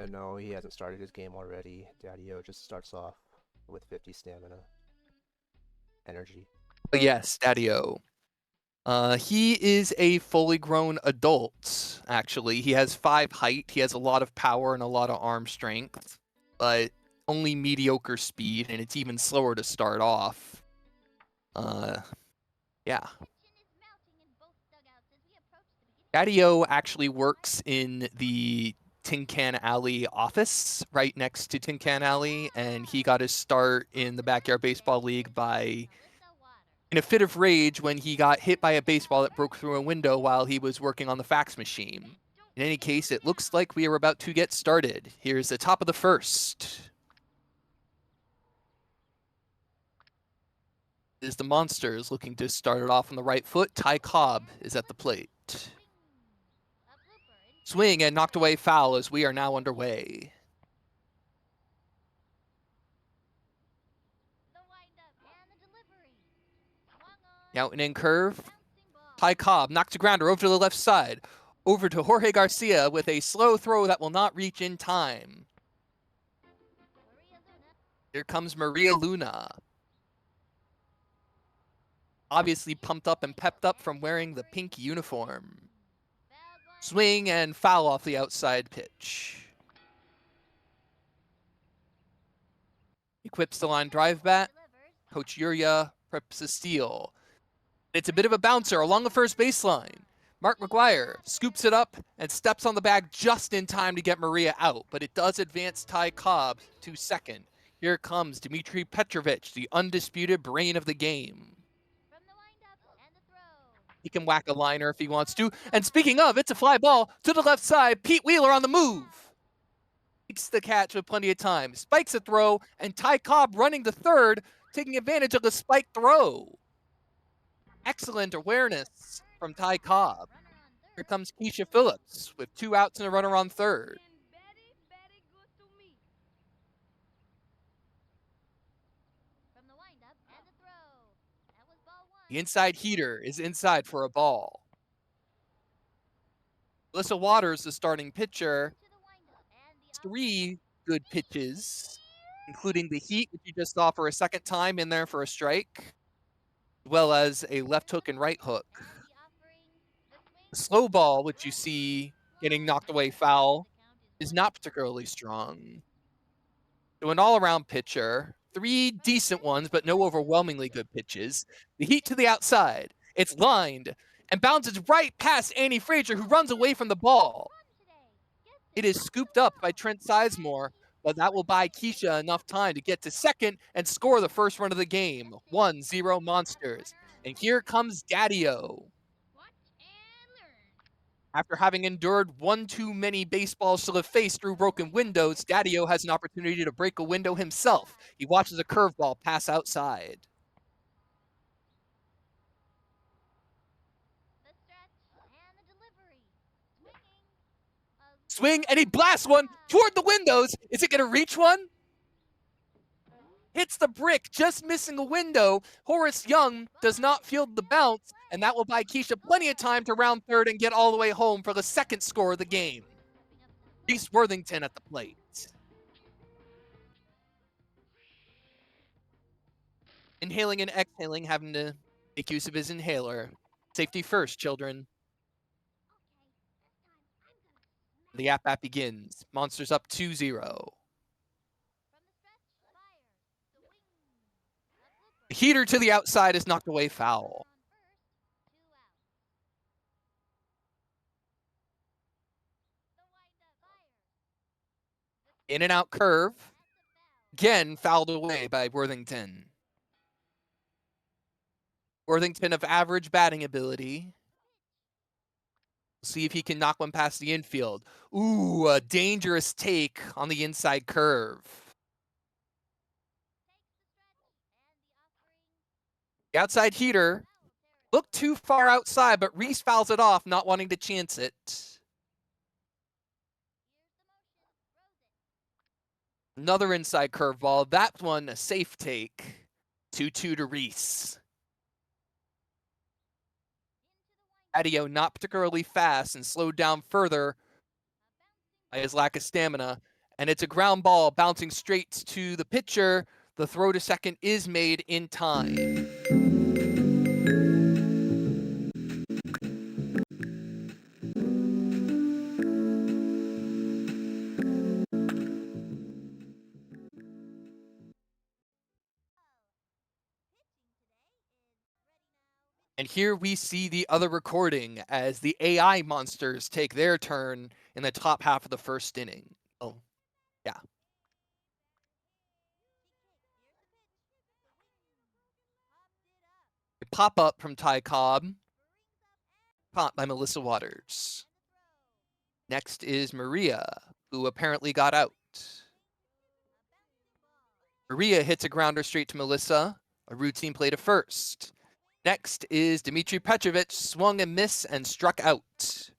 And no, he hasn't started his game already. Daddy-O just starts off with 50 stamina. Energy. Yes, Daddy-O. He is a fully grown adult, actually. He has 5 height, he has a lot of power and a lot of arm strength, but only mediocre speed, and it's even slower to start off. Yeah. Daddy-O actually works in the Tin Can Alley office right next to Tin Can Alley, and he got his start in the Backyard Baseball League by in a fit of rage when he got hit by a baseball that broke through a window while he was working on the fax machine. In any case, it looks like we are about to get started. Here's the top of the first. Is the Monsters looking to start it off on the right foot. Ty Cobb is at the plate. Swing and knocked away foul as we are now underway. Out and in curve. Ty Cobb knocks a grounder over to the left side. Over to Jorge Garcia with a slow throw that will not reach in time. Here comes Maria Luna. Obviously pumped up and pepped up from wearing the pink uniform. Swing and foul off the outside pitch. Equips the line drive bat. Coach Yuria preps a steal. It's a bit of a bouncer along the first baseline. Mark McGuire scoops it up and steps on the bag just in time to get Maria out, but it does advance Ty Cobb to second. Here comes Dmitry Petrovich, the undisputed brain of the game. He can whack a liner if he wants to. And speaking of, it's a fly ball to the left side. Pete Wheeler on the move. Takes the catch with plenty of time. Spikes a throw, and Ty Cobb running to third, taking advantage of the spike throw. Excellent awareness from Ty Cobb. Here comes Keisha Phillips with 2 outs and a runner on third. The inside heater is inside for a ball. Alyssa Waters, the starting pitcher, 3 good pitches, including the heat, which you just saw for a second time in there for a strike, as well as a left hook and right hook. The slow ball, which you see getting knocked away foul, is not particularly strong. So an all-around pitcher, 3 decent ones, but no overwhelmingly good pitches. The heat to the outside. It's lined and bounces right past Annie Frazier, who runs away from the ball. It is scooped up by Trent Sizemore, but that will buy Keisha enough time to get to second and score the first run of the game. 1-0 Monsters. And here comes Daddy-O. After having endured one too many baseballs to the face through broken windows, Daddy-O has an opportunity to break a window himself. He watches a curveball pass outside. Swing, and he blasts one toward the windows. Is it going to reach one? Hits the brick, just missing a window. Horace Young does not field the bounce, and that will buy Keisha plenty of time to round third and get all the way home for the second score of the game. Reese Worthington at the plate. Inhaling and exhaling, having to make use of his inhaler. Safety first, children. The at-bat begins. Monsters up 2-0. The heater to the outside is knocked away foul. In and out curve. Again, fouled away by Worthington. Worthington of average batting ability. See if he can knock one past the infield. Ooh, a dangerous take on the inside curve. The outside heater looked too far outside, but Reese fouls it off, not wanting to chance it. Another inside curveball. That one a safe take. 2-2 to Reese. Daddy-O not particularly fast and slowed down further by his lack of stamina. and it's a ground ball bouncing straight to the pitcher. The throw to second is made in time. And here we see the other recording as the AI monsters take their turn in the top half of the first inning. Oh, yeah. A pop-up from Ty Cobb. Caught by Melissa Waters. Next is Maria, who apparently got out. Maria hits a grounder straight to Melissa. A routine play to first. Next is Dmitry Petrovich, swung and missed and struck out.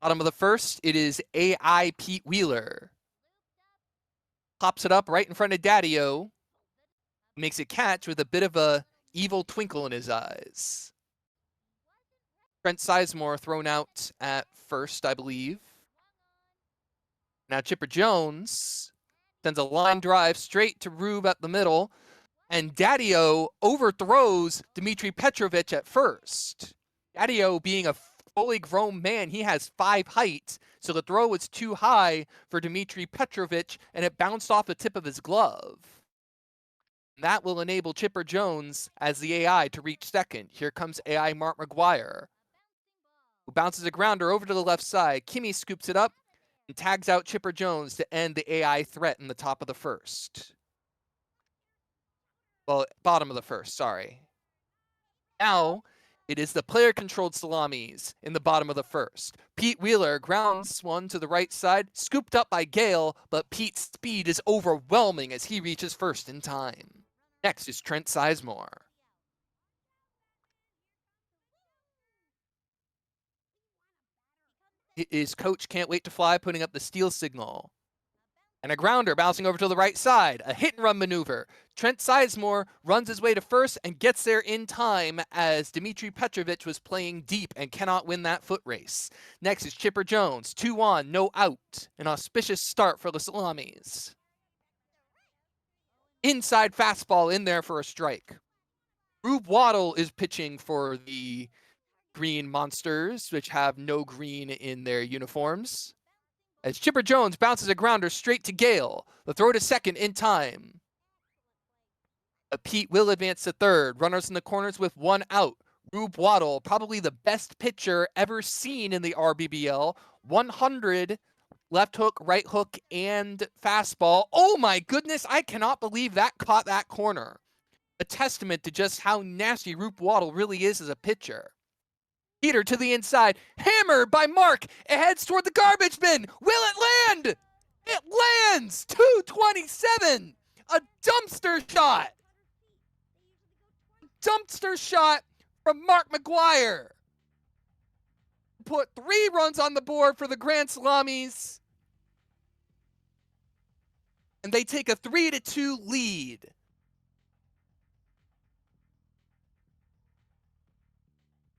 Bottom of the first, it is AI Pete Wheeler. Pops it up right in front of Daddy-O. Makes a catch with a bit of a evil twinkle in his eyes. Trent Sizemore thrown out at first, I believe. Now Chipper Jones sends a line drive straight to Rube at the middle, and Daddy-O overthrows Dmitry Petrovich at first. Daddy-O being a fully grown man, he has 5 height, so the throw was too high for Dmitry Petrovich, and it bounced off the tip of his glove. That will enable Chipper Jones as the AI to reach second. Here comes AI Mark McGuire, who bounces a grounder over to the left side. Kimmy scoops it up and tags out Chipper Jones to end the AI threat in the top of the first. Well, bottom of the first, sorry. Now, it is the player-controlled salamis in the bottom of the first. Pete Wheeler grounds one to the right side, scooped up by Gale, but Pete's speed is overwhelming as he reaches first in time. Next is Trent Sizemore. His coach can't wait to fly, putting up the steal signal. And a grounder bouncing over to the right side. A hit-and-run maneuver. Trent Sizemore runs his way to first and gets there in time as Dmitry Petrovich was playing deep and cannot win that foot race. Next is Chipper Jones. 2 on, no out. An auspicious start for the Salamis. Inside fastball in there for a strike. Rube Waddle is pitching for the Green Monsters, which have no green in their uniforms. As Chipper Jones bounces a grounder straight to Gale. The throw to second in time. Pete will advance to third. Runners in the corners with 1 out. Rube Waddle, probably the best pitcher ever seen in the rBBL. 100 left hook, right hook, and fastball. Oh my goodness, I cannot believe that caught that corner. A testament to just how nasty Rube Waddle really is as a pitcher. Heater to the inside, hammered by Mark. It heads toward the garbage bin. Will it land? It lands. 227. A dumpster shot. Dumpster shot from Mark McGuire. Put 3 runs on the board for the Grand Salamis. And they take a 3-2 lead.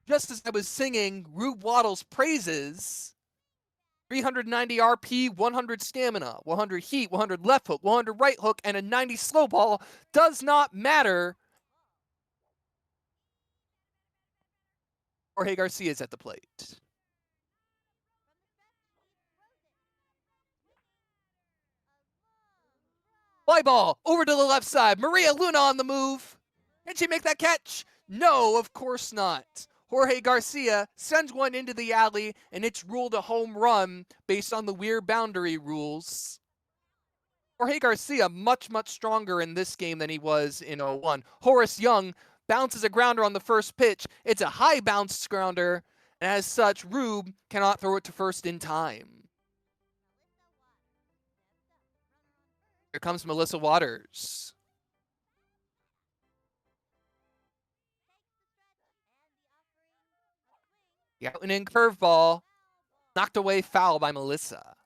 Just as I was singing Rube Waddle's praises, 390 RP, 100 stamina, 100 heat, 100 left hook, 100 right hook, and a 90 slow ball does not matter. Jorge Garcia is at the plate. Fly ball over to the left side. Maria Luna on the move. Can she make that catch? No, of course not. Jorge Garcia sends one into the alley, and it's ruled a home run based on the weird boundary rules. Jorge Garcia much, much stronger in this game than he was in 01. Horace Young bounces a grounder on the first pitch. It's a high bounce grounder, and as such, Rube cannot throw it to first in time. Here comes Melissa Waters. The out and in curveball, knocked away foul by Melissa.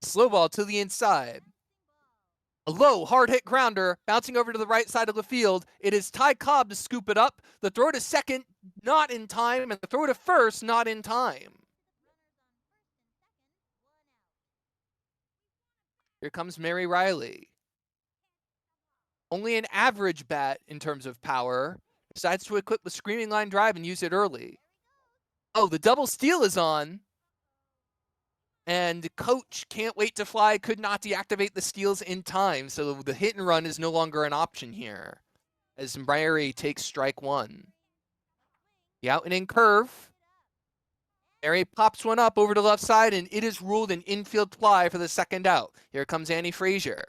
Slow ball to the inside. A low, hard-hit grounder bouncing over to the right side of the field. It is Ty Cobb to scoop it up. The throw to second, not in time, and the throw to first, not in time. Here comes Mary Riley. Only an average bat in terms of power. Decides to equip the screaming line drive and use it early. Oh, the double steal is on. And coach can't wait to fly, could not deactivate the steals in time, so the hit and run is no longer an option here, as Mary takes strike one. The out and in curve. Mary pops one up over to the left side, and it is ruled an infield fly for the second out. Here comes Annie Frazier.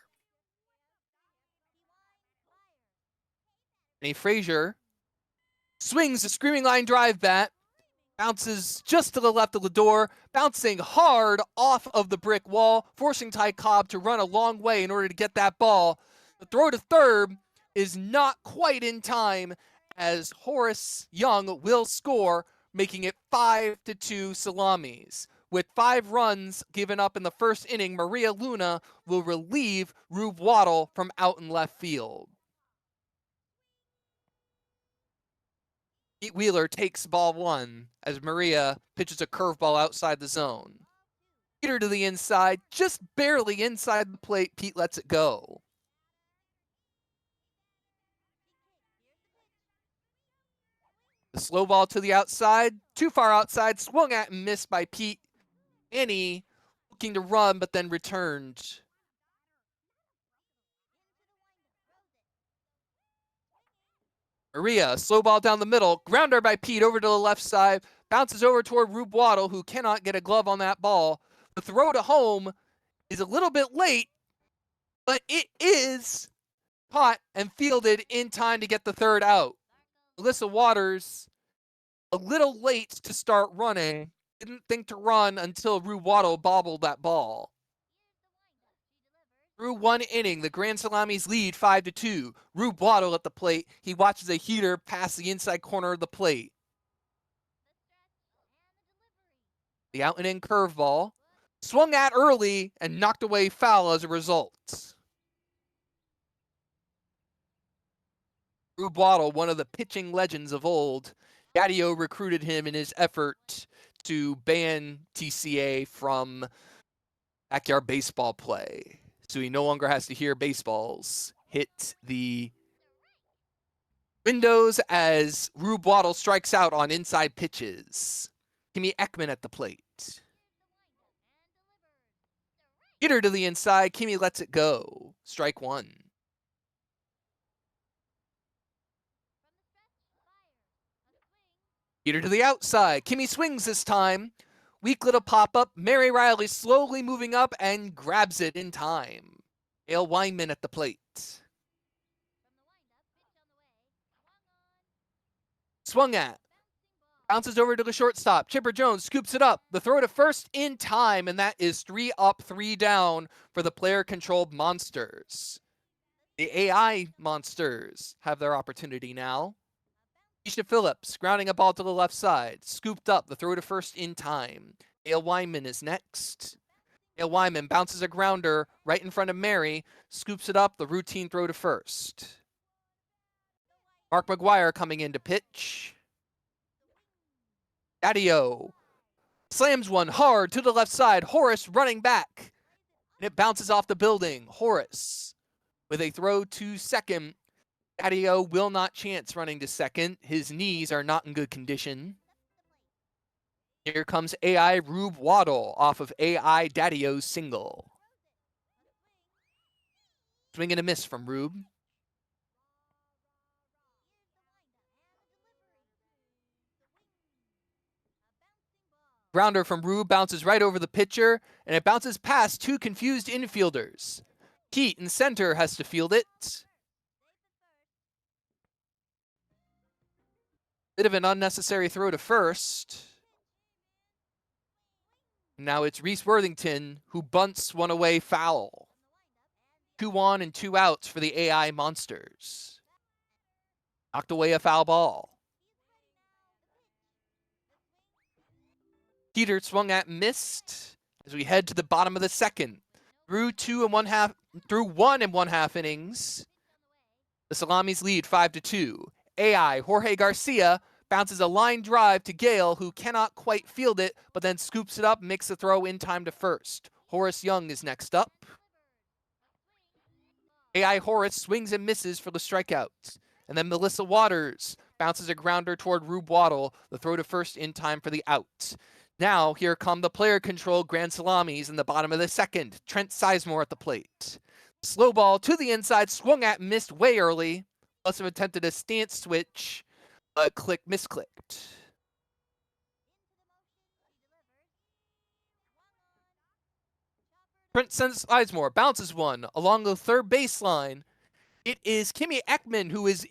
Annie Frazier swings the screaming line drive bat. Bounces just to the left of the door, bouncing hard off of the brick wall, forcing Ty Cobb to run a long way in order to get that ball. The throw to third is not quite in time, as Horace Young will score, making it 5-2 Salamis. With 5 runs given up in the first inning, Maria Luna will relieve Rube Waddle from out in left field. Pete Wheeler takes ball one as Maria pitches a curveball outside the zone. Peter to the inside, just barely inside the plate. Pete lets it go. The slow ball to the outside, too far outside, swung at and missed by Pete. Annie looking to run, but then returned. Maria, slow ball down the middle, grounder by Pete over to the left side, bounces over toward Rube Waddle, who cannot get a glove on that ball. The throw to home is a little bit late, but it is caught and fielded in time to get the third out. Alyssa Waters, a little late to start running, didn't think to run until Rube Waddle bobbled that ball. Through one inning, the Grand Salamis lead 5-2. Rube Waddle at the plate. He watches a heater pass the inside corner of the plate. The out and in curveball. Swung at early and knocked away foul as a result. Rube Waddle, one of the pitching legends of old. Daddy-O recruited him in his effort to ban TCA from backyard baseball play. So he no longer has to hear baseballs hit the windows as Rube Waddle strikes out on inside pitches. Kimmy Ekman at the plate. Hitter to the inside. Kimmy lets it go. Strike one. Hitter to the outside. Kimmy swings this time. Weak little pop-up. Mary Riley slowly moving up and grabs it in time. Gail Weinman at the plate. Swung at. Bounces over to the shortstop. Chipper Jones scoops it up. The throw to first in time, and that is 3 up, 3 down for the player-controlled Monsters. The AI Monsters have their opportunity now. Keisha Phillips grounding a ball to the left side. Scooped up. The throw to first in time. Gail Weinman is next. Gail Weinman bounces a grounder right in front of Mary. Scoops it up. The routine throw to first. Mark McGuire coming in to pitch. Daddy-O slams one hard to the left side. Horace running back. And it bounces off the building. Horace with a throw to second. Daddy-O will not chance running to second. His knees are not in good condition. Here comes AI Rube Waddle off of AI Daddy-O's single. Swing and a miss from Rube. Grounder from Rube bounces right over the pitcher, and it bounces past 2 confused infielders. Pete in center has to field it. Bit of an unnecessary throw to first. Now it's Reese Worthington who bunts one away foul. 2 on and 2 outs for the AI Monsters. Knocked away a foul ball. Peter swung at, missed as we head to the bottom of the second. Through 2 1/2 through 1 1/2 innings. The Salamis lead 5-2. AI Jorge Garcia bounces a line drive to Gale, who cannot quite field it, but then scoops it up and makes the throw in time to first. Horace Young is next up. AI Horace swings and misses for the strikeout. And then Melissa Waters bounces a grounder toward Rube Waddle, the throw to first in time for the out. Now, here come the player control Grand Salamis in the bottom of the second. Trent Sizemore at the plate. Slow ball to the inside, swung at, missed way early. Must have attempted a stance switch, but misclicked. Trent Sizemore bounces one along the third baseline. It is Kimmy Ekman who is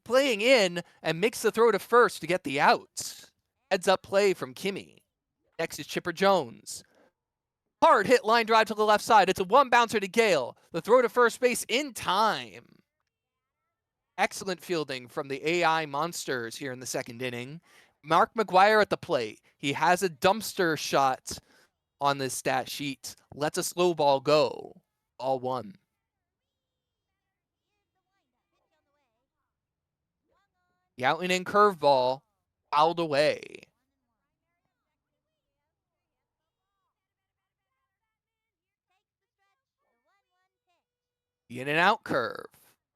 playing in and makes the throw to first to get the out. Heads up play from Kimmy. Next is Chipper Jones. Hard hit line drive to the left side. It's a one bouncer to Gale. The throw to first base in time. Excellent fielding from the AI Monsters here in the second inning. Mark McGuire at the plate. He has a dumpster shot on this stat sheet. Lets a slow ball go. Ball 1. The out and in curveball fouled away. The in and out curve.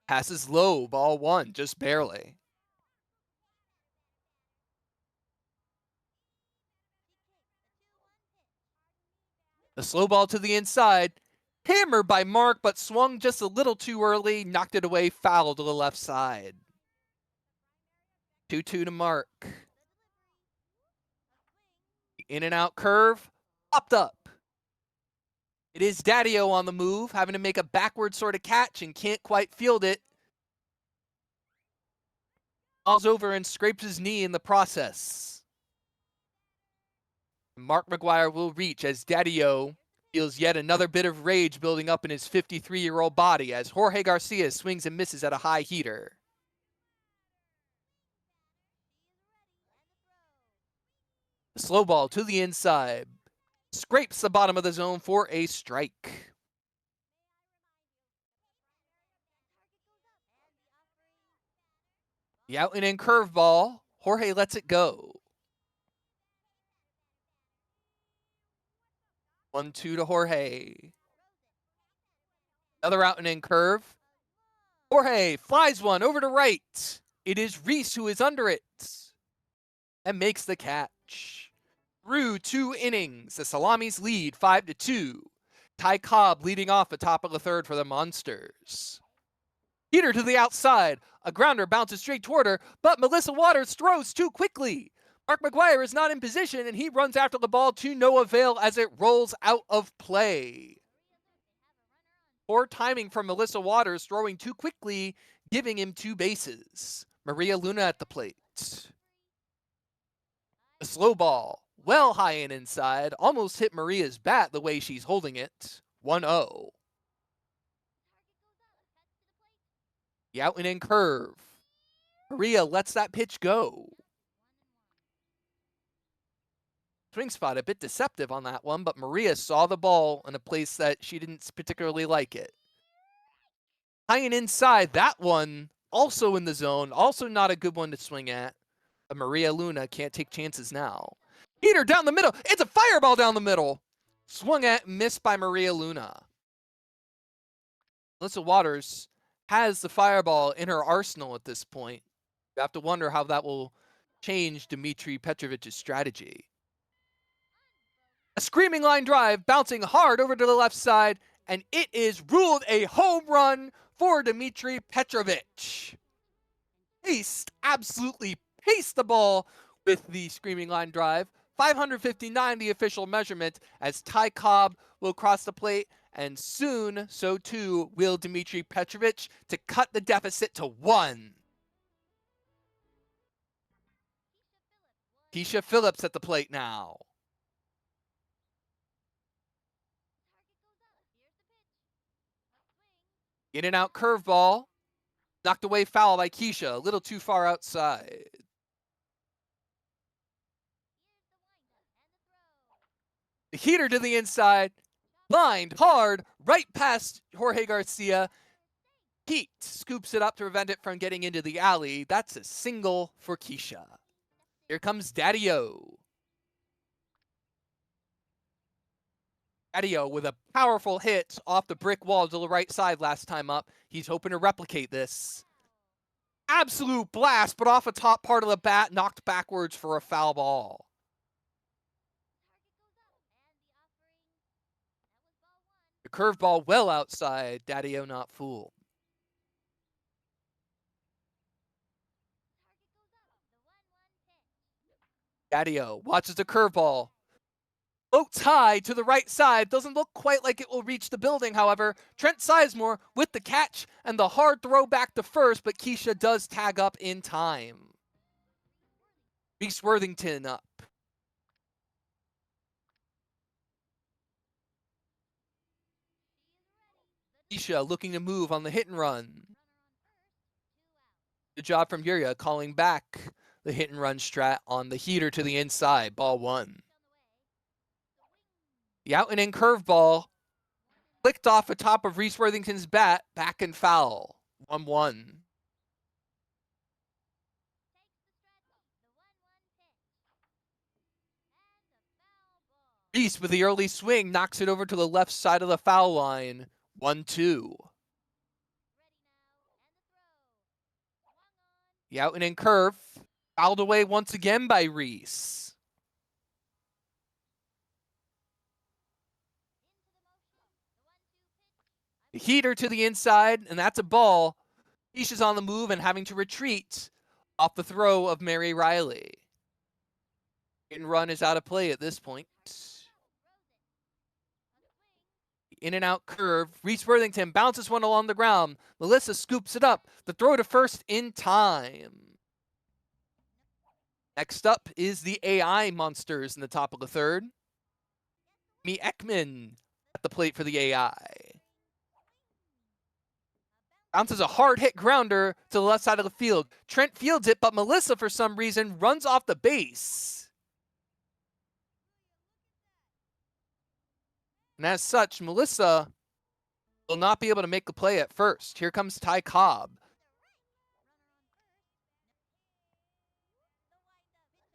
Passes low, ball 1, just barely. The slow ball to the inside. Hammered by Mark, but swung just a little too early. Knocked it away, foul to the left side. 2-2 to Mark. The in and out curve popped up. It is Daddio on the move, having to make a backward sort of catch and can't quite field it. Falls over and scrapes his knee in the process. Mark McGuire will reach as Daddio feels yet another bit of rage building up in his 53-year-old body as Jorge Garcia swings and misses at a high heater. The slow ball to the inside. Scrapes the bottom of the zone for a strike. The out and in curveball. Jorge lets it go. 1-2 to Jorge. Another out and in curve. Jorge flies one over to right. It is Reese who is under it and makes the catch. Through 2 innings, the Salamis lead 5-2. Ty Cobb leading off the top of the third for the Monsters. Heater to the outside. A grounder bounces straight toward her, but Melissa Waters throws too quickly. Mark McGuire is not in position, and he runs after the ball to no avail as it rolls out of play. Poor timing from Melissa Waters, throwing too quickly, giving him 2 bases. Maria Luna at the plate. A slow ball, well high and inside, almost hit Maria's bat the way she's holding it. 1-0. The out and in curve. Maria lets that pitch go. Swing spot a bit deceptive on that one, but Maria saw the ball in a place that she didn't particularly like it. High and inside, that one also in the zone, also not a good one to swing at. But Maria Luna can't take chances now. Heater down the middle. It's a fireball down the middle. Swung at, missed by Maria Luna. Melissa Waters has the fireball in her arsenal at this point. You have to wonder how that will change Dmitry Petrovich's strategy. A screaming line drive bouncing hard over to the left side, and it is ruled a home run for Dmitry Petrovich. Absolutely paced the ball with the screaming line drive. 559 the official measurement as Ty Cobb will cross the plate, and soon, so too, will Dmitry Petrovich to cut the deficit to 1. Keisha Phillips at the plate now. In and out curveball. Knocked away foul by Keisha, a little too far outside. The heater to the inside. Lined hard, right past Jorge Garcia. Heat scoops it up to prevent it from getting into the alley. That's a single for Keisha. Here comes Daddy-O. Daddy-O with a powerful hit off the brick wall to the right side last time up. He's hoping to replicate this. Absolute blast, but off the top part of the bat, knocked backwards for a foul ball. The curveball well outside. Daddy-O not fooled. Daddy-O watches the curveball. Floats high to the right side. Doesn't look quite like it will reach the building, however. Trent Sizemore with the catch and the hard throw back to first, but Keisha does tag up in time. Reese Worthington up. Keisha looking to move on the hit and run. Good job from Yuria calling back the hit and run strat on the heater to the inside. Ball one. The out and in curveball flicked off the top of Reese Worthington's bat, back and foul. 1-1. Reese with the early swing knocks it over to the left side of the foul line. 1-2. The out and in curve fouled away once again by Reese. The heater to the inside, and that's a ball. Keisha's on the move and having to retreat off the throw of Mary Riley. Hit and run is out of play at this point. In and out curve. Reese Worthington bounces one along the ground. Melissa scoops it up. The throw to first in time. Next up is the AI monsters in the top of the third. Me Ekman at the plate for the AI. Bounces a hard hit grounder to the left side of the field. Trent fields it, but Melissa, for some reason, runs off the base. And as such, Melissa will not be able to make the play at first. Here comes Ty Cobb.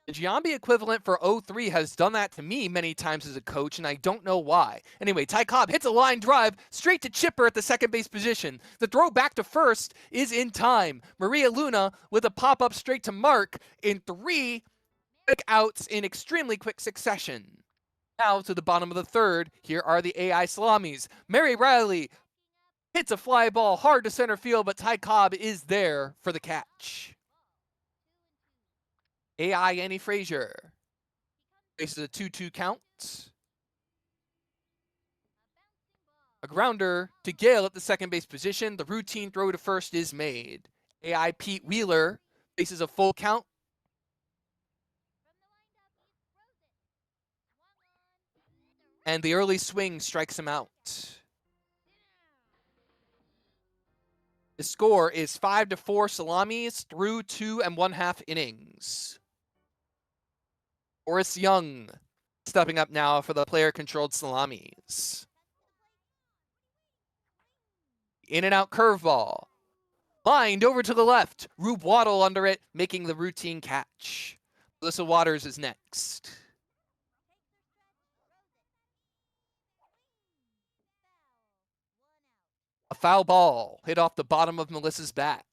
The Giambi equivalent for 03 has done that to me many times as a coach, and I don't know why. Anyway, Ty Cobb hits a line drive straight to Chipper at the second base position. The throw back to first is in time. Maria Luna with a pop-up straight to Mark in 3 quick outs in extremely quick succession. Now to the bottom of the third, here are the AI salamis. Mary Riley hits a fly ball hard to center field, but Ty Cobb is there for the catch. AI Annie Frazier faces a 2-2 count. A grounder to Gale at the second base position. The routine throw to first is made. AI Pete Wheeler faces a full count. And the early swing strikes him out. The score is 5-4 Salamis through 2 1/2 innings. Boris Young stepping up now for the player-controlled Salamis. In and out curveball. Lined over to the left. Rube Waddle under it, making the routine catch. Melissa Waters is next. A foul ball hit off the bottom of Melissa's bat.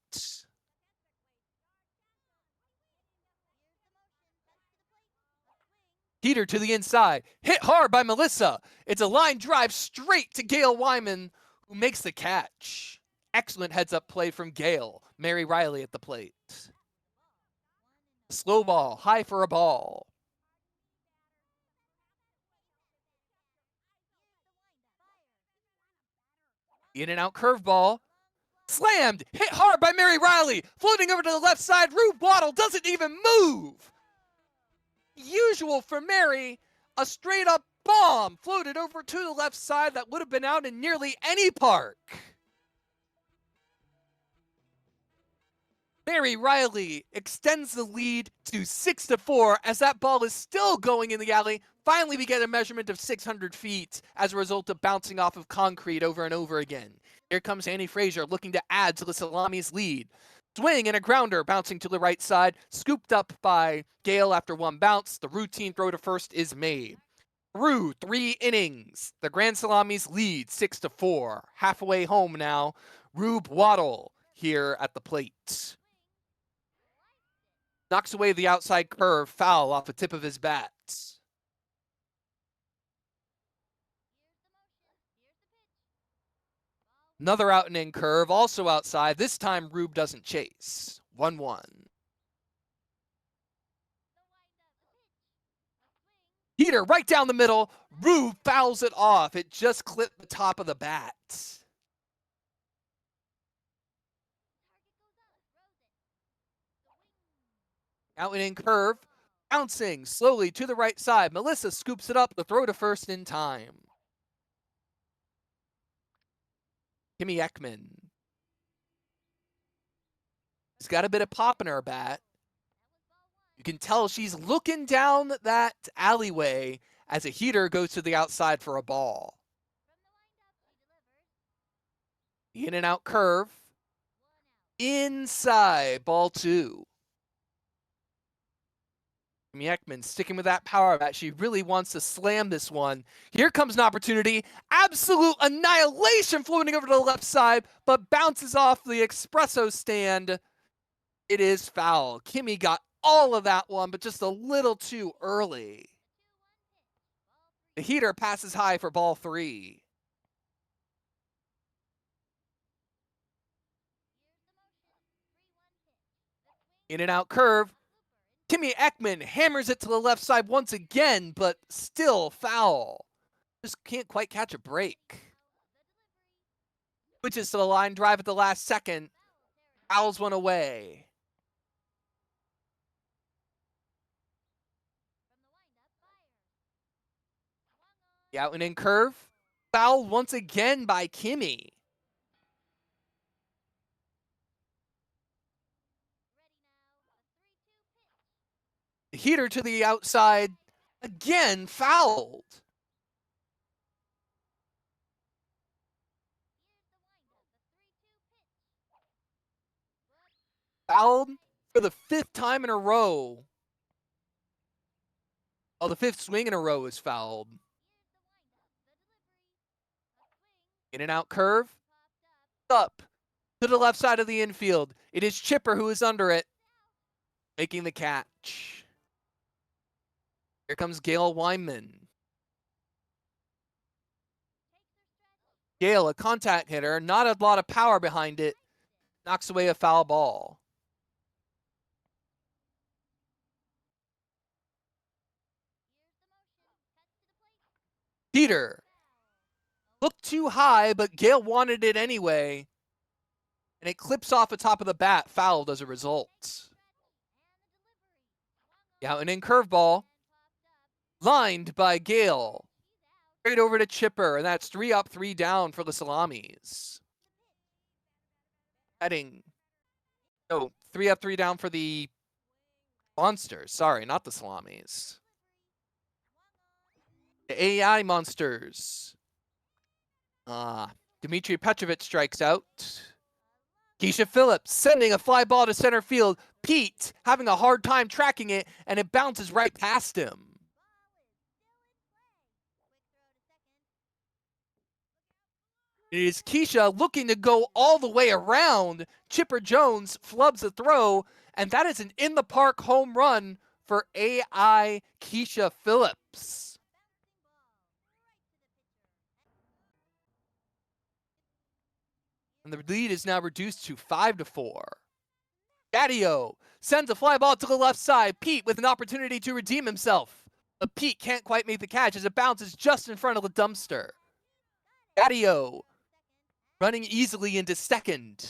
Heater to the inside. Hit hard by Melissa. It's a line drive straight to Gail Wyman, who makes the catch. Excellent heads-up play from Gail. Mary Riley at the plate. Slow ball, high for a ball. In and out curveball. Slammed. Hit hard by Mary Riley. Floating over to the left side. Rube Waddle doesn't even move. Usual for Mary, a straight up bomb floated over to the left side that would have been out in nearly any park. Mary Riley extends the lead to 6-4 as that ball is still going in the alley. Finally, we get a measurement of 600 feet as a result of bouncing off of concrete over and over again. Here comes Annie Frazier looking to add to the Salami's lead. Swing and a grounder bouncing to the right side, scooped up by Gale after one bounce. The routine throw to first is made. Through 3 innings, the Grand Salamis lead 6-4. Halfway home now. Rube Waddle here at the plate. Knocks away the outside curve, foul off the tip of his bat. Another out and in curve, also outside. This time Rube doesn't chase. 1-1. Heater right down the middle. Rube fouls it off. It just clipped the top of the bat. Out and in curve. Bouncing slowly to the right side. Melissa scoops it up. The throw to first in time. Kimmy Ekman. She's got a bit of pop in her bat. You can tell she's looking down that alleyway as a heater goes to the outside for a ball. In and out curve. Inside, ball 2. Kimmy Ekman sticking with that power bat. She really wants to slam this one. Here comes an opportunity. Absolute annihilation floating over to the left side, but bounces off the espresso stand. It is foul. Kimmy got all of that one, but just a little too early. The heater passes high for ball 3. In and out curve. Kimmy Ekman hammers it to the left side once again, but still foul. Just can't quite catch a break. Switches to the line drive at the last second. Fouls one away. The out and in curve. Foul once again by Kimmy. Heater to the outside, again fouled. Fouled for the 5th time in a row. Oh, the 5th swing in a row is fouled. In and out curve. Up to the left side of the infield. It is Chipper who is under it, making the catch. Here comes Gail Weinman. Gail, a contact hitter, not a lot of power behind it, knocks away a foul ball. Peter looked too high, but Gail wanted it anyway, and it clips off the top of the bat, fouled as a result. Out and in curveball. Lined by Gale. Straight over to Chipper, and that's 3 up, 3 down for the Salamis. Heading. No, 3 up, 3 down for the Monsters. Sorry, not the Salamis. The AI Monsters. Dmitry Petrovic strikes out. Keisha Phillips sending a fly ball to center field. Pete having a hard time tracking it, and it bounces right past him. It is Keisha looking to go all the way around. Chipper Jones flubs the throw, and that is an in-the-park home run for AI Keisha Phillips. And the lead is now reduced to 5-4. Daddio sends a fly ball to the left side. Pete with an opportunity to redeem himself. But Pete can't quite make the catch as it bounces just in front of the dumpster. Daddio running easily into second.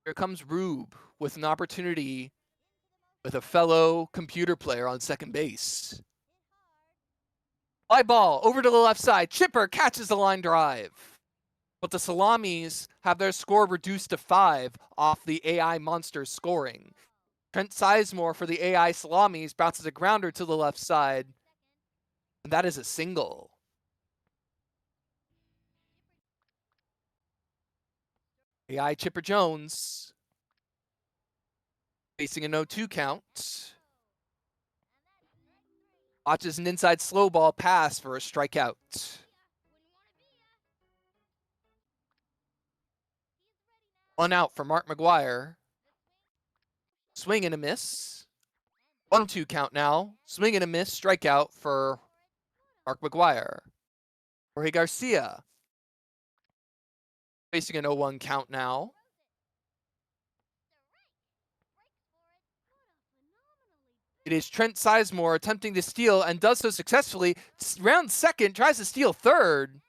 Here comes Rube with an opportunity with a fellow computer player on second base. Fly ball over to the left side. Chipper catches the line drive. But the Salamis have their score reduced to 5 off the AI monster's scoring. Trent Sizemore for the AI Salamis bounces a grounder to the left side, and that is a single. AI Chipper Jones facing a no 2 count. Watches an inside slow ball pass for a strikeout. One out for Mark McGuire. Swing and a miss. 1-2 count now. Swing and a miss. Strikeout for Mark McGuire. Jorge Garcia facing an 0-1 count now. It is Trent Sizemore attempting to steal and does so successfully. Round second, tries to steal third.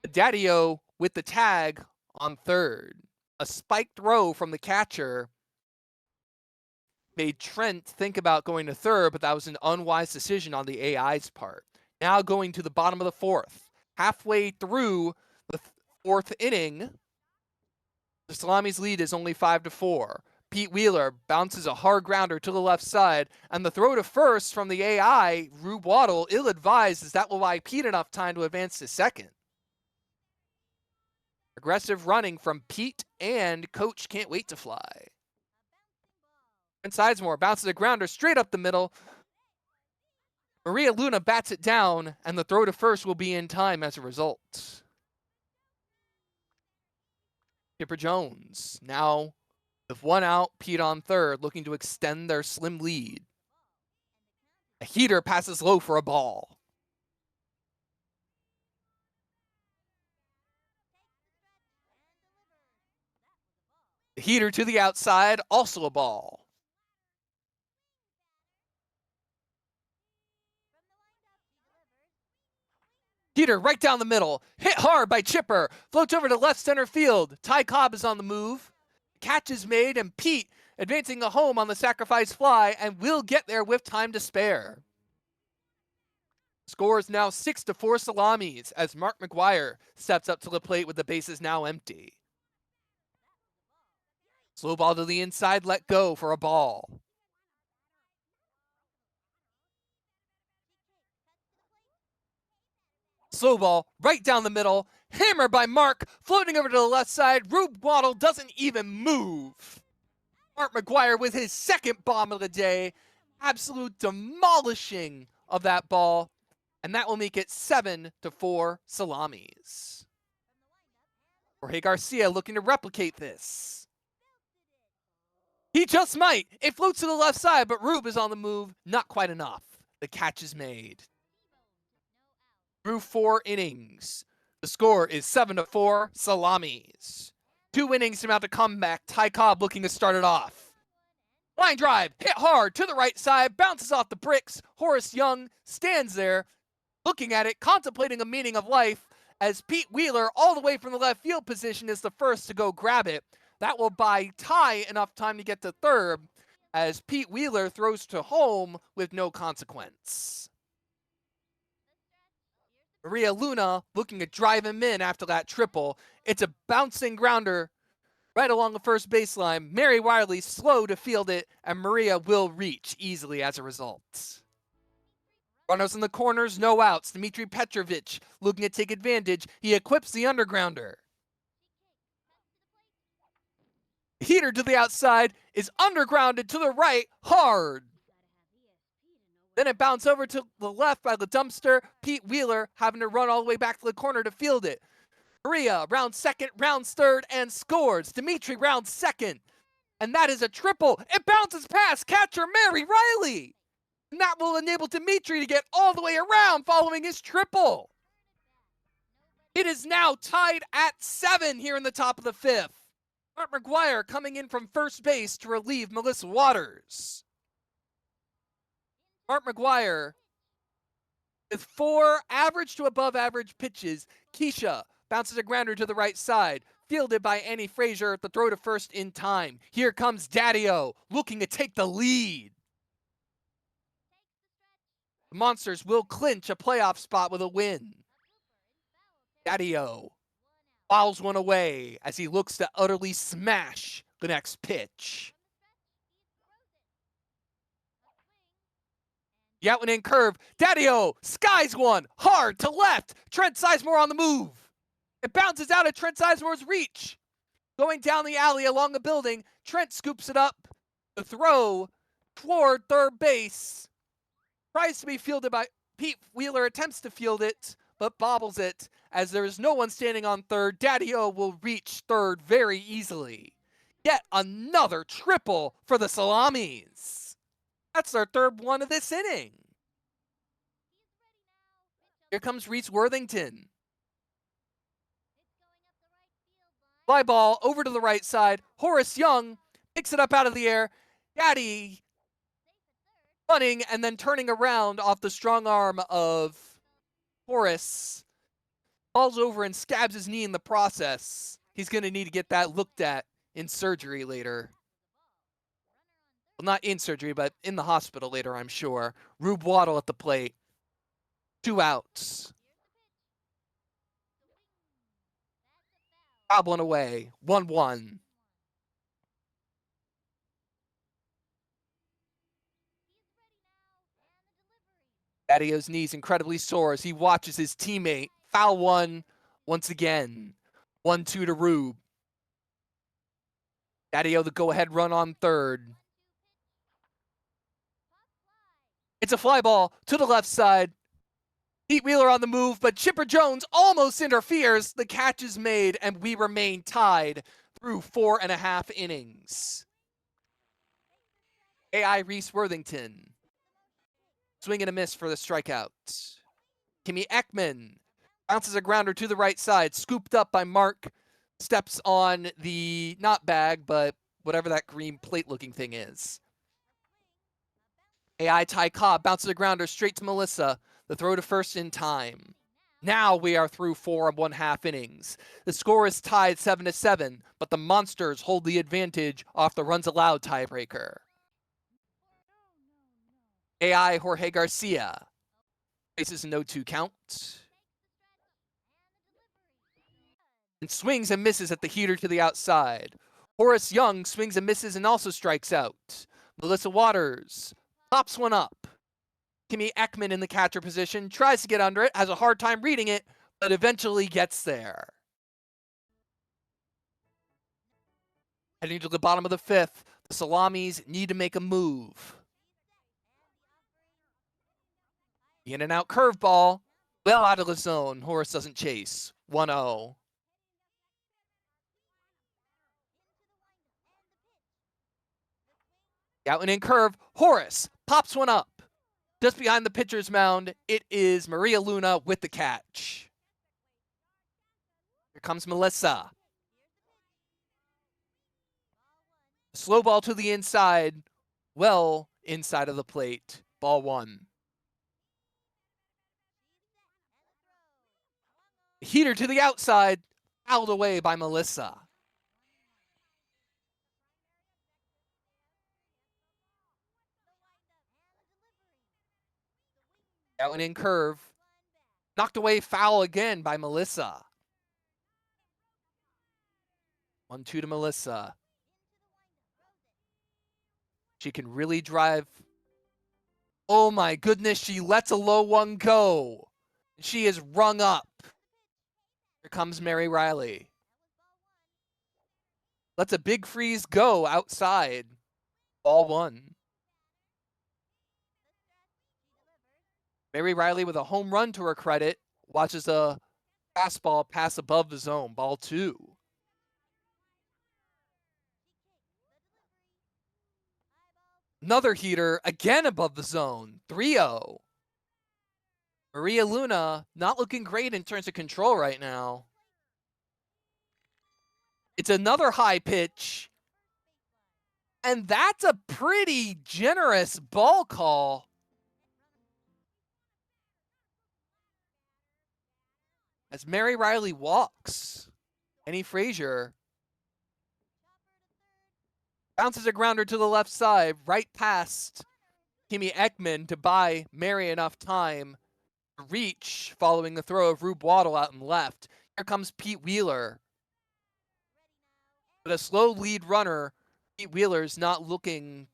Daddio with the tag on third. A spiked throw from the catcher made Trent think about going to third, but that was an unwise decision on the AI's part. Now going to the bottom of the fourth. Halfway through the fourth inning, the Salamis lead is only 5-4. Pete Wheeler bounces a hard grounder to the left side, and the throw to first from the AI, Rube Waddle, ill-advised, as that will buy Pete enough time to advance to second. Aggressive running from Pete, and Coach can't wait to fly. And Sizemore bounces a grounder straight up the middle. Maria Luna bats it down, and the throw to first will be in time as a result. Chipper Jones now with one out, Pete on third, looking to extend their slim lead. A heater passes low for a ball. The heater to the outside, also a ball. Heater right down the middle, hit hard by Chipper, floats over to left center field. Ty Cobb is on the move. Catch is made, and Pete advancing the home on the sacrifice fly and will get there with time to spare. Score is now 6-4 Salamis as Mark McGuire steps up to the plate with the bases now empty. Slow ball to the inside, let go for a ball. Slow ball right down the middle, hammered by Mark, floating over to the left side. Rube Waddle doesn't even move. Mark McGuire with his second bomb of the day. Absolute demolishing of that ball. And that will make it 7-4 Salamis. Jorge Garcia looking to replicate this. He just might. It floats to the left side, but Rube is on the move. Not quite enough. The catch is made. Through 4 innings, the score is 7-4 Salamis. 2 innings to mount a comeback. Ty Cobb looking to start it off. Line drive, hit hard to the right side, bounces off the bricks. Horace Young stands there, looking at it, contemplating a meaning of life, as Pete Wheeler, all the way from the left field position, is the first to go grab it. That will buy Ty enough time to get to third, as Pete Wheeler throws to home with no consequence. Maria Luna looking to drive him in after that triple. It's a bouncing grounder right along the first baseline. Mary Wiley slow to field it, and Maria will reach easily as a result. Runners in the corners, no outs. Dmitry Petrovich looking to take advantage. He equips the undergrounder. Heater to the outside is undergrounded to the right, hard. Then it bounced over to the left by the dumpster. Pete Wheeler having to run all the way back to the corner to field it. Maria rounds second, rounds third, and scores. Dmitry rounds second. And that is a triple. It bounces past catcher Mary Riley. And that will enable Dmitry to get all the way around following his triple. It is now tied at 7 here in the top of the 5th. Mark McGuire coming in from first base to relieve Melissa Waters. Mark McGuire with 4 average to above average pitches. Keisha bounces a grounder to the right side, fielded by Annie Frazier. The throw to first in time. Here comes Daddio looking to take the lead. The Monsters will clinch a playoff spot with a win. Daddio fouls one away as he looks to utterly smash the next pitch. The out and in curve. Daddy-O skies one hard to left. Trent Sizemore on the move. It bounces out of Trent Sizemore's reach. Going down the alley along the building, Trent scoops it up. The throw toward third base. Tries to be fielded by Pete Wheeler, attempts to field it, but bobbles it. As there is no one standing on third, Daddy-O will reach third very easily. Yet another triple for the Salamis. That's their third one of this inning. Here comes Reese Worthington. Fly ball over to the right side. Horace Young picks it up out of the air. Daddy running and then turning around off the strong arm of Horace. Falls over and scabs his knee in the process. He's going to need to get that looked at in surgery later. Well, not in surgery, but in the hospital later, I'm sure. Rube Waddle at the plate. 2 outs. Foul one away. 1-1. Daddy-O's knees incredibly sore as he watches his teammate foul one once again. 1-2 to Rube. Daddy-O the go-ahead run on third. It's a fly ball to the left side. Pete Wheeler on the move, but Chipper Jones almost interferes. The catch is made, and we remain tied through 4.5 innings. AI Reese Worthington. Swing and a miss for the strikeout. Kimmy Ekman bounces a grounder to the right side, scooped up by Mark. Steps on the, not bag, but whatever that green plate-looking thing is. AI Ty Cobb bounces a grounder straight to Melissa. The throw to first in time. Now we are through 4.5 innings. The score is tied 7-7, but the Monsters hold the advantage off the runs allowed tiebreaker. AI Jorge Garcia faces a 0-2 count. And swings and misses at the heater to the outside. Horace Young swings and misses and also strikes out. Melissa Waters pops one up. Kimmy Ekman in the catcher position, tries to get under it, has a hard time reading it, but eventually gets there. Heading to the bottom of the 5th, the Salamis need to make a move. In and out curveball, well out of the zone. Horace doesn't chase. 1-0. Out and in curve, Horace pops one up. Just behind the pitcher's mound, it is Maria Luna with the catch. Here comes Melissa. Slow ball to the inside, well inside of the plate. Ball 1. Heater to the outside, fouled away by Melissa. Out and in curve. Knocked away, foul again by Melissa. 1-2 to Melissa. She can really drive. Oh my goodness, she lets a low one go. She is rung up. Here comes Mary Riley. Lets a big freeze go outside. Ball 1. Mary Riley with a home run to her credit. Watches a fastball pass above the zone. Ball 2. Another heater, again above the zone. 3-0. Maria Luna not looking great in terms of control right now. It's another high pitch. And that's a pretty generous ball call. As Mary Riley walks, Annie Frazier bounces a grounder to the left side, right past Kimmy Ekman to buy Mary enough time to reach following the throw of Rube Waddle out and left. Here comes Pete Wheeler. But a slow lead runner, Pete Wheeler's not looking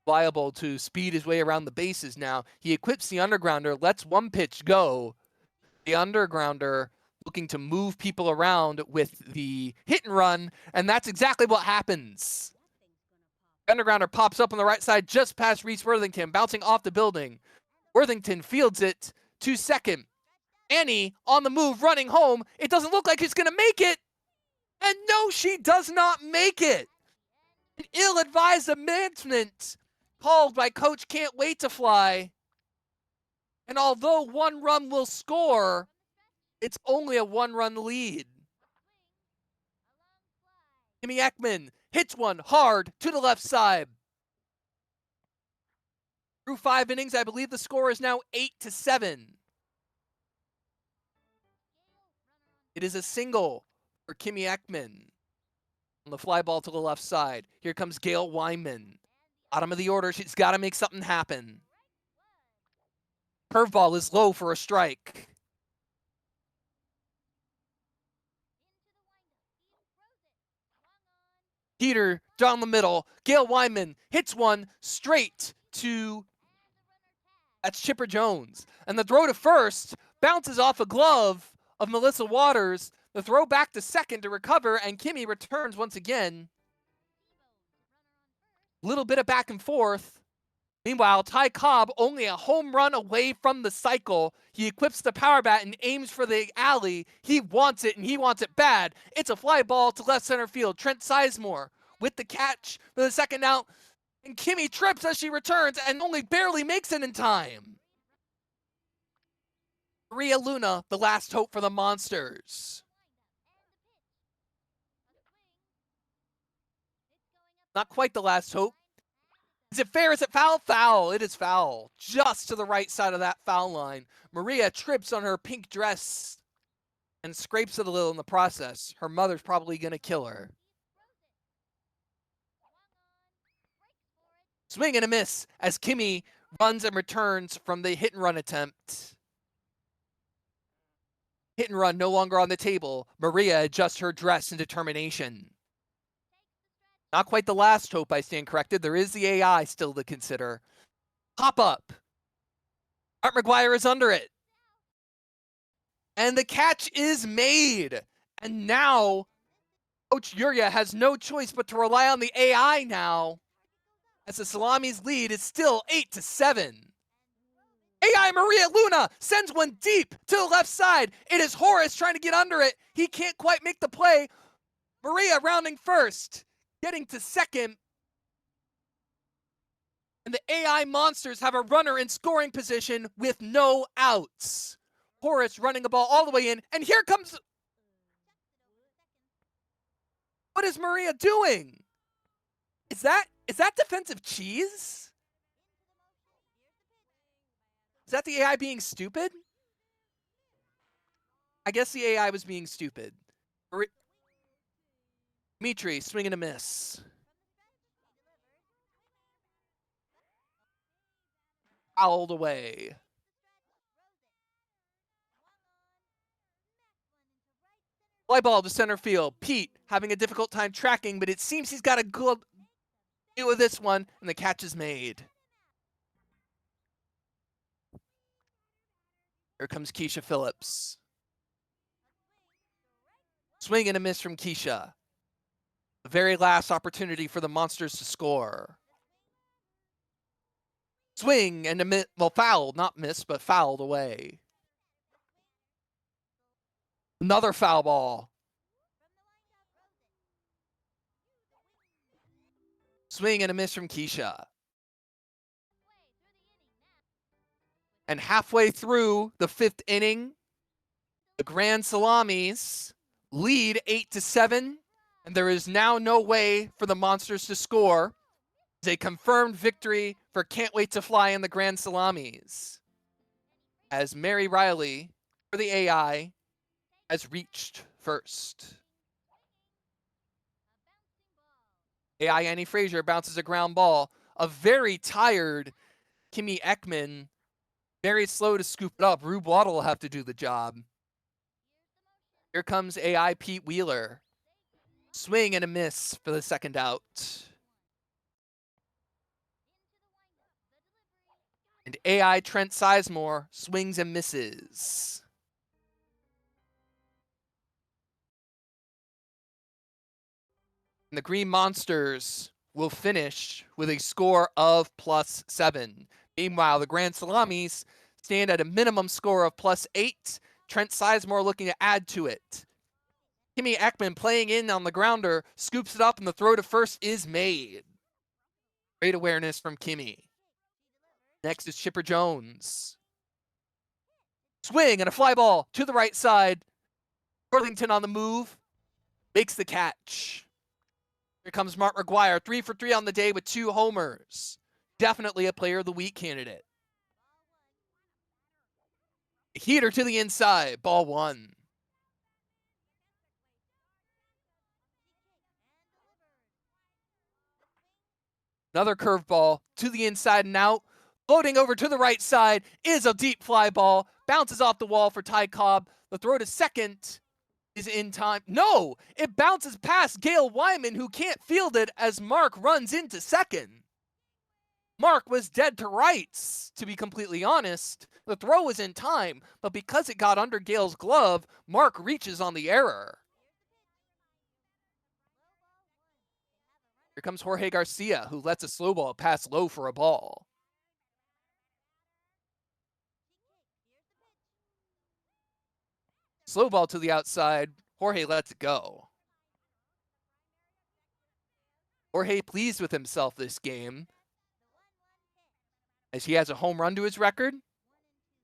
viable to speed his way around the bases now. He equips the undergrounder, lets one pitch go. The undergrounder looking to move people around with the hit and run, and that's exactly what happens. Undergrounder pops up on the right side just past Reese Worthington, bouncing off the building. Worthington fields it to second. Annie on the move, running home. It doesn't look like he's going to make it. And no, she does not make it. An ill-advised amendment called by Coach Can't Wait to Fly. And although one run will score, it's only a one-run lead. Kimmy Ekman hits one hard to the left side. Through 5 innings, I believe the score is now 8-7. It is a single for Kimmy Ekman on the fly ball to the left side. Here comes Gail Wyman. Bottom of the order, she's got to make something happen. Curveball is low for a strike. Heater down the middle. Gail Wyman hits one straight to, that's Chipper Jones. And the throw to first bounces off a glove of Melissa Waters. The throw back to second to recover, and Kimmy returns once again. Little bit of back and forth. Meanwhile, Ty Cobb only a home run away from the cycle. He equips the power bat and aims for the alley. He wants it, and he wants it bad. It's a fly ball to left center field. Trent Sizemore with the catch for the second out. And Kimmy trips as she returns and only barely makes it in time. Maria Luna, the last hope for the Monsters. Not quite the last hope. Is it fair? Is it foul? Foul. It is foul. Just to the right side of that foul line. Maria trips on her pink dress and scrapes it a little in the process. Her mother's probably going to kill her. Swing and a miss as Kimmy runs and returns from the hit and run attempt. Hit and run no longer on the table. Maria adjusts her dress in determination. Not quite the last hope, I stand corrected. There is the AI still to consider. Pop up. Art McGuire is under it. And the catch is made. And now, Coach Yuria has no choice but to rely on the AI now, as the Salami's lead is still 8-7. AI Maria Luna sends one deep to the left side. It is Horace trying to get under it. He can't quite make the play. Maria rounding first. Getting to second, and the AI Monsters have a runner in scoring position with no outs. Horace running the ball all the way in, and here comes... What is Maria doing? Is that defensive cheese? Is that the AI being stupid? I guess the AI was being stupid. Mitri, swing and a miss. Fouled away. Fly ball to center field. Pete having a difficult time tracking, but it seems he's got a good deal with this one, and the catch is made. Here comes Keisha Phillips. Swing and a miss from Keisha. The very last opportunity for the Monsters to score. Swing and a miss, well, fouled, not missed, but fouled away. Another foul ball. Swing and a miss from Keisha. And halfway through the 5th inning, the Grand Salamis lead 8-7. And there is now no way for the Monsters to score. It's a confirmed victory for Can't Wait to Fly in the Grand Salamis, as Mary Riley for the AI has reached first. AI Annie Frazier bounces a ground ball. A very tired Kimmy Ekman, very slow to scoop it up. Rube Waddle will have to do the job. Here comes AI Pete Wheeler. Swing and a miss for the second out. And AI Trent Sizemore swings and misses. And the Green Monsters will finish with a score of +7. Meanwhile, the Grand Salamis stand at a minimum score of +8. Trent Sizemore looking to add to it. Kimmy Ekman playing in on the grounder, scoops it up, and the throw to first is made. Great awareness from Kimmy. Next is Chipper Jones. Swing and a fly ball to the right side. Worthington on the move, makes the catch. Here comes Mark McGuire, 3 for 3 on the day with 2 homers. Definitely a player of the week candidate. Heater to the inside, ball 1. Another curveball to the inside and out. Floating over to the right side is a deep fly ball. Bounces off the wall for Ty Cobb. The throw to second is in time. No, it bounces past Gale Wyman, who can't field it as Mark runs into second. Mark was dead to rights, to be completely honest. The throw was in time, but because it got under Gale's glove, Mark reaches on the error. Here comes Jorge Garcia, who lets a slow ball pass low for a ball. Slow ball to the outside. Jorge lets it go. Jorge pleased with himself this game, as he has a home run to his record,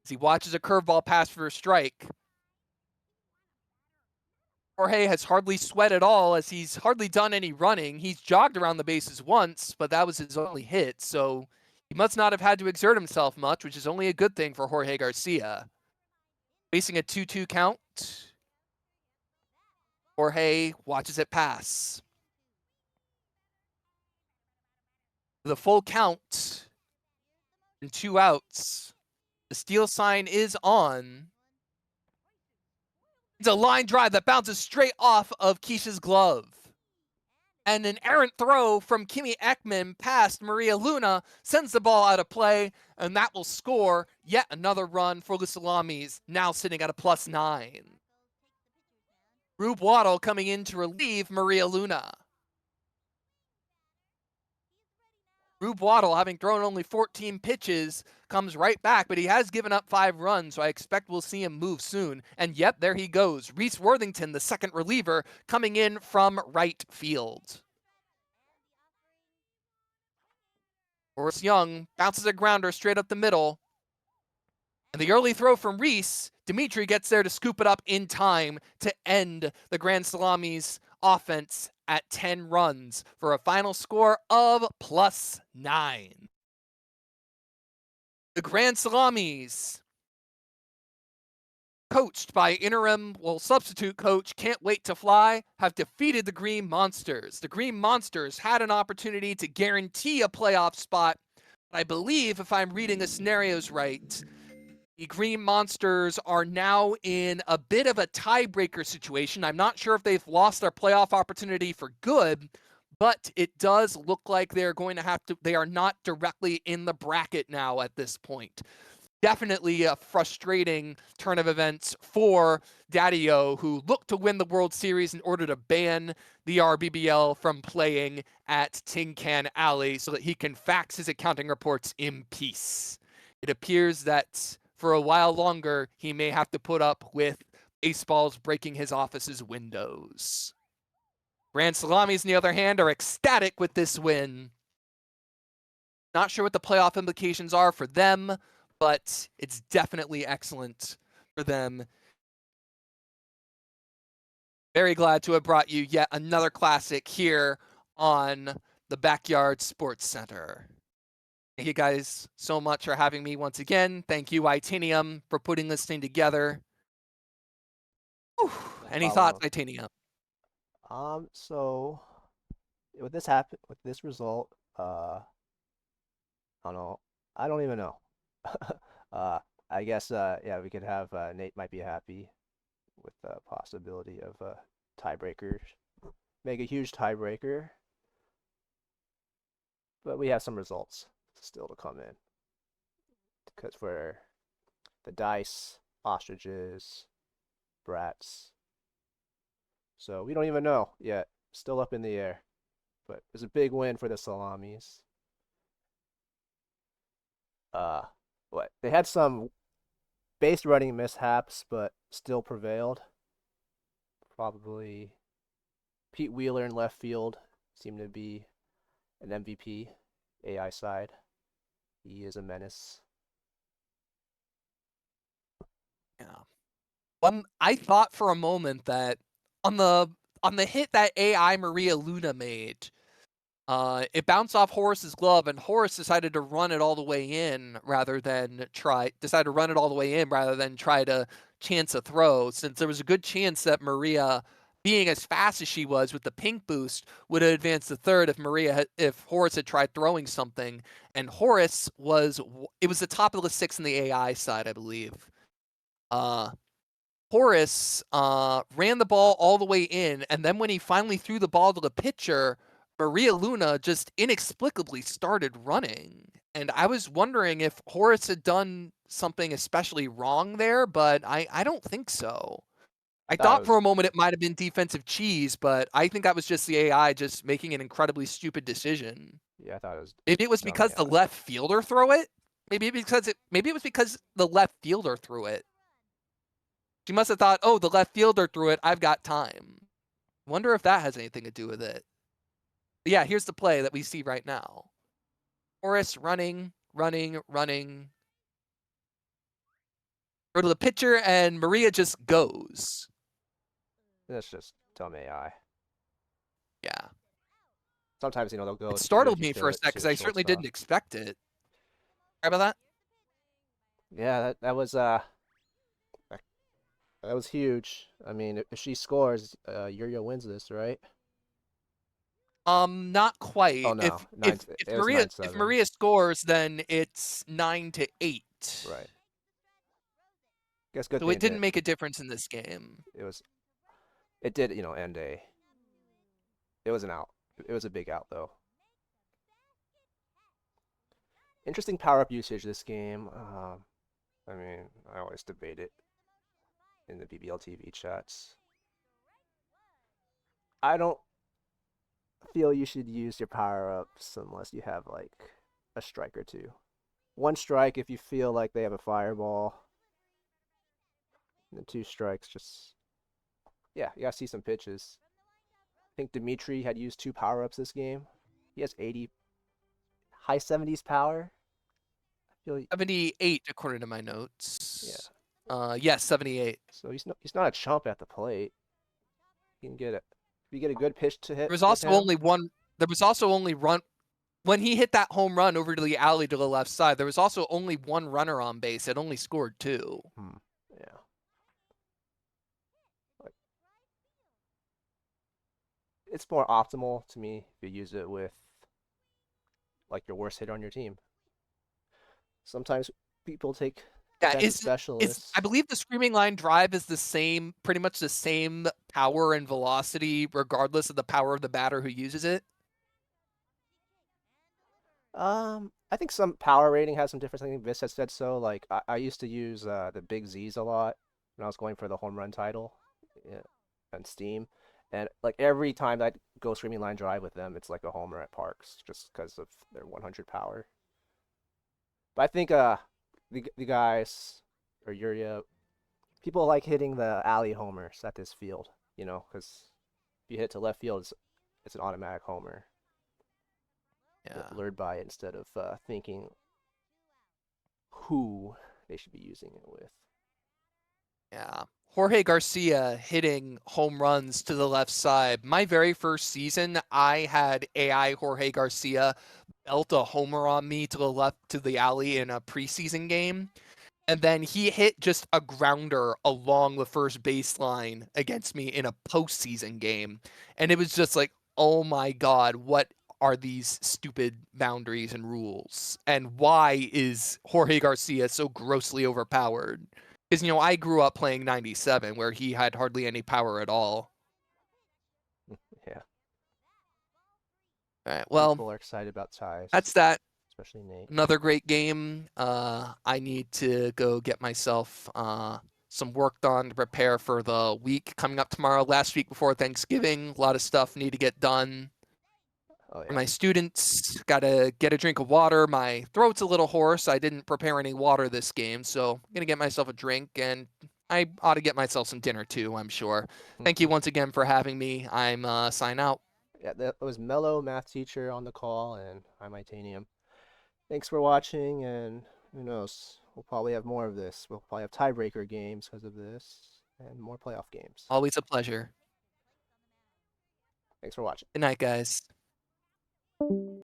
as he watches a curveball pass for a strike. Jorge has hardly sweat at all, as he's hardly done any running. He's jogged around the bases once, but that was his only hit, so he must not have had to exert himself much, which is only a good thing for Jorge Garcia. Facing a 2-2 count, Jorge watches it pass. The full count and 2 outs. The steal sign is on. It's a line drive that bounces straight off of Keisha's glove. And an errant throw from Kimmy Ekman past Maria Luna sends the ball out of play, and that will score yet another run for the Salamis, now sitting at a +9. Rube Waddle coming in to relieve Maria Luna. Rube Waddle, having thrown only 14 pitches, comes right back, but he has given up 5 runs, so I expect we'll see him move soon. And yep, there he goes. Reese Worthington, the second reliever, coming in from right field. Horace Young bounces a grounder straight up the middle. And the early throw from Reese, Dimitri gets there to scoop it up in time to end the Grand Salamis offense at 10 runs for a final score of +9. The Grand Salamis, coached by substitute coach Can't Wait to Fly, have defeated the Green Monsters. The Green Monsters had an opportunity to guarantee a playoff spot. I believe, if I'm reading the scenarios right, the Green Monsters are now in a bit of a tiebreaker situation. I'm not sure if they've lost their playoff opportunity for good, but it does look like they are not directly in the bracket now at this point. Definitely a frustrating turn of events for Daddy-O, who looked to win the World Series in order to ban the rBBL from playing at Tin Can Alley so that he can fax his accounting reports in peace. It appears that for a while longer, he may have to put up with baseballs breaking his office's windows. Grand Salamis, on the other hand, are ecstatic with this win. Not sure what the playoff implications are for them, but it's definitely excellent for them. Very glad to have brought you yet another classic here on the Backyard Sports Center. Thank you guys so much for having me once again. Thank you, Itanium, for putting this thing together. Whew. Any thoughts, Itanium? So with this result, I don't know. I don't even know. I guess yeah, we could have Nate might be happy with the possibility of tiebreakers. make a huge tiebreaker, but we have some results still to come in because for the dice, ostriches, brats. So we don't even know yet. Still up in the air. But it's a big win for the salamis. Uh, what they had some base running mishaps, but still prevailed. Probably Pete Wheeler in left field seemed to be an MVP. AI side, he is a menace. Yeah. I thought for a moment that on the hit that AI Maria Luna made, it bounced off Horace's glove, and Horace decided to run it all the way in rather than try to chance a throw, since there was a good chance that Maria, being as fast as she was with the pink boost, would have advanced to third if Horace had tried throwing something. And Horace was the top of the 6 in the AI side, I believe. Horace ran the ball all the way in, and then when he finally threw the ball to the pitcher, Maria Luna just inexplicably started running. And I was wondering if Horace had done something especially wrong there, but I don't think so. I I thought it thought for was a moment it might have been defensive cheese, but I think that was just the AI just making an incredibly stupid decision. yeah, I thought it was Maybe it was dumb because the AI. left fielder threw it. Maybe it was because the left fielder threw it. She must have thought, oh, the left fielder threw it. I've got time. Wonder if that has anything to do with it. But yeah, here's the play that we see right now. Horace running. Go to the pitcher, and Maria just goes. That's just dumb AI. Yeah. Sometimes they'll It go startled dirty me for a sec to because the I certainly didn't shortstop. expect it. Sorry about that? Yeah, that was huge. I mean, if she scores, Yuria wins this, right? Not Oh quite. no, nine. It was If 9-7. Maria scores, then it's 9-8. Right. Guess good So it thing didn't did. make a difference in this game. It was. It did. End a. It was an out. It was a big out though. Interesting power up usage this game. I mean, I always debate it in the BBL TV chats. I don't feel you should use your power ups unless you have like a strike or two. One strike if you feel like they have a fireball. And then two strikes, just yeah, you gotta see some pitches. I think Dimitri had used two power ups this game. He has 80, high 70s power. I feel 78 according to my yeah. notes. Yes, 78. So he's not a chump at the plate. You can get it. If you get a good pitch to hit There was with also him. only one. There was also only run when he hit that home run over to the alley to the left side. There was also only one runner on base. It only scored 2. Yeah. Like, it's more optimal to me if you use it with like your worst hitter on your team. Sometimes people take Yeah, defensive is I specialists. believe the screaming line drive is the same, pretty much the same power and velocity, regardless of the power of the batter who uses it. I think some power rating has some difference. I think Vis has said so. Like I used to use the big Z's a lot when I was going for the home run title, yeah, on Steam, and like every time I go screaming line drive with them, it's like a homer at Parks just because of their 100 power. But I think the guys or Yuria, people like hitting the alley homers at this field, because if you hit to left field, it's an automatic homer. They're Yeah. lured by it instead of thinking who they should be using it with. Yeah. Jorge Garcia hitting home runs to the left side. My very first season, I had AI Jorge Garcia belt a homer on me to the left to the alley in a preseason game. And then he hit just a grounder along the first baseline against me in a postseason game. And it was just like, oh my God, what are these stupid boundaries and rules? And why is Jorge Garcia so grossly overpowered? Because, I grew up playing 97 where he had hardly any power at all. Yeah. All right. Well, People are excited about ties, that's that. especially Nate. Another great game. I need to go get myself some work done to prepare for the week coming up tomorrow. Last week before Thanksgiving, a lot of stuff need to get done. Oh For yeah. my students, gotta get a drink of water. My throat's a little hoarse. I didn't prepare any water this game, so I'm gonna get myself a drink, and I ought to get myself some dinner too, I'm sure. Thank you once again for having me. I'm sign out. Yeah, that was Mellow math teacher on the call, and I'm Itanium. Thanks for watching, and who knows? We'll probably have more of this. We'll probably have tiebreaker games because of this, and more playoff games. Always a pleasure. Thanks for watching. Good night, guys.